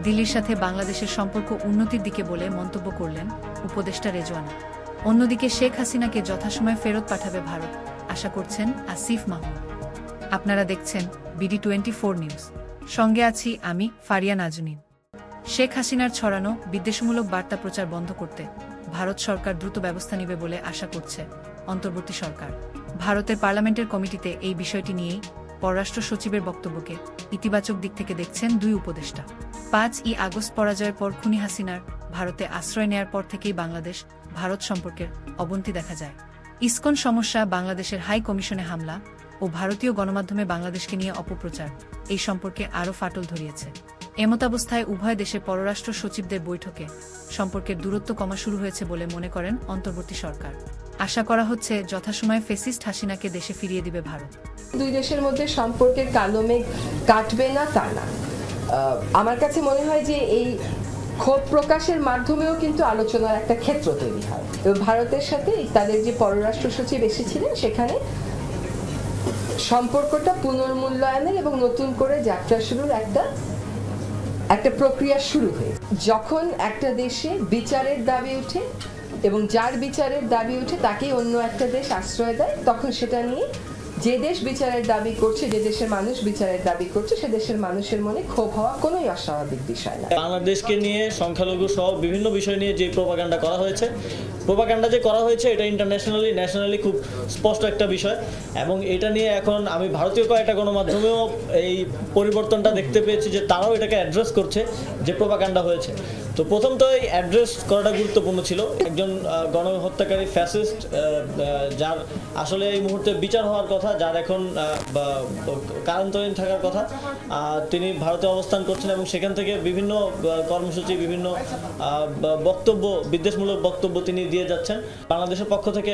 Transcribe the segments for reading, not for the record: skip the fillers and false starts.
দিল্লির সাথে বাংলাদেশের সম্পর্ক উন্নতির দিকে বলে মন্তব্য করলেন উপদেষ্টা রেজওয়ানা। অন্যদিকে শেখ হাসিনাকে যথাসময়ে ফেরত পাঠাবে ভারত, আশা করছেন আসিফ মাহমুদ। আপনারা দেখছেন BD24 নিউজ, সঙ্গে আছি আমি ফারিয়া নাজনীন। শেখ হাসিনার ছড়ানো বিদ্বেষমূলক বার্তা প্রচার বন্ধ করতে ভারত সরকার দ্রুত ব্যবস্থা নেবে বলে আশা করছে অন্তর্বর্তী সরকার। ভারতের পার্লামেন্টের কমিটিতে এই বিষয়টি নিয়েই পররাষ্ট্র সচিবের বক্তব্যকে ইতিবাচক দিক থেকে দেখছেন দুই উপদেষ্টা। 5ই আগস্ট পরাজয়ের পর খুনি হাসিনার ভারতে আশ্রয় নেয়ার পর থেকেই বাংলাদেশ ভারত সম্পর্কের অবনতি দেখা যায়। ইসকন সমস্যা, বাংলাদেশের হাই কমিশনে হামলা ও ভারতীয় গণমাধ্যমে বাংলাদেশকে নিয়ে অপপ্রচার এই সম্পর্কে আরও ফাটল ধরিয়েছে। এমতাবস্থায় উভয় দেশের পররাষ্ট্র সচিবদের বৈঠকে সম্পর্কের দূরত্ব কমা শুরু হয়েছে বলে মনে করেন অন্তর্বর্তী সরকার। আশা করা হচ্ছে যথাসময়ে ফ্যাসিস্ট হাসিনাকে দেশে ফিরিয়ে দিবে ভারত। দুই দেশের মধ্যে সম্পর্কের কালো মেঘ কাটবে না তা না, আমার কাছে মনে হয় যে এই ক্ষোভ প্রকাশের মাধ্যমেও কিন্তু আলোচনার একটা ক্ষেত্র তৈরি হয়। এবং ভারতের সাথে তাদের যে পররাষ্ট্র সচিব এসেছিলেন সেখানে সম্পর্কটা পুনর্মূল্যায়নের এবং নতুন করে যাত্রা শুরুর একটা প্রক্রিয়া শুরু হয়ে, যখন একটা দেশে বিচারের দাবি ওঠে এবং যার বিচারের দাবি ওঠে তাকেই অন্য একটা দেশ আশ্রয় দেয়, তখন সেটা নিয়ে যে দেশ বিচারের দাবি করছে, যে দেশের মানুষ বিচারের দাবি করছে, সে দেশের মানুষের মনে ক্ষোভ হওয়া কোনোই অস্বাভাবিক বিষয় না। বাংলাদেশকে নিয়ে সংখ্যালঘু সহ বিভিন্ন বিষয় নিয়ে যে প্রোপাগান্ডা করা হয়েছে, প্রোপাগান্ডা যে করা হয়েছে এটা ইন্টারন্যাশনালি ন্যাশনালি খুব স্পষ্ট একটা বিষয়। এবং এটা নিয়ে এখন আমি ভারতীয় কয়েকটা গণমাধ্যমেও এই পরিবর্তনটা দেখতে পেয়েছি যে তারাও এটাকে অ্যাড্রেস করছে যে প্রোপাগান্ডা হয়েছে। তো প্রথম তো এই অ্যাড্রেস করাটা গুরুত্বপূর্ণ ছিল। একজন গণহত্যাকারী ফ্যাসিস্ট, যার আসলে এই মুহূর্তে বিচার হওয়ার কথা, যার এখন কারান্তরীণ থাকার কথা, তিনি ভারতে অবস্থান করছেন এবং সেখান থেকে বিভিন্ন কর্মসূচি, বিভিন্ন বক্তব্য, বিদ্বেষমূলক বক্তব্য তিনি দিয়ে যাচ্ছেন। বাংলাদেশের পক্ষ থেকে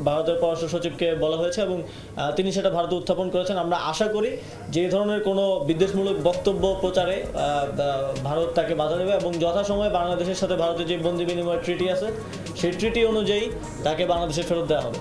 ভারতের পররাষ্ট্র সচিবকে বলা হয়েছে এবং তিনি সেটা ভারতে উত্থাপন করেছেন। আমরা আশা করি যে ধরনের কোনো বিদ্বেষমূলক বক্তব্য প্রচারে ভারত তাকে বাধা দেবে এবং যথাসময়ে বাংলাদেশের সাথে ভারতের যে বন্দি বিনিময় ট্রিটি আছে সেই ট্রিটি অনুযায়ী তাকে বাংলাদেশে ফেরত দেওয়া হবে।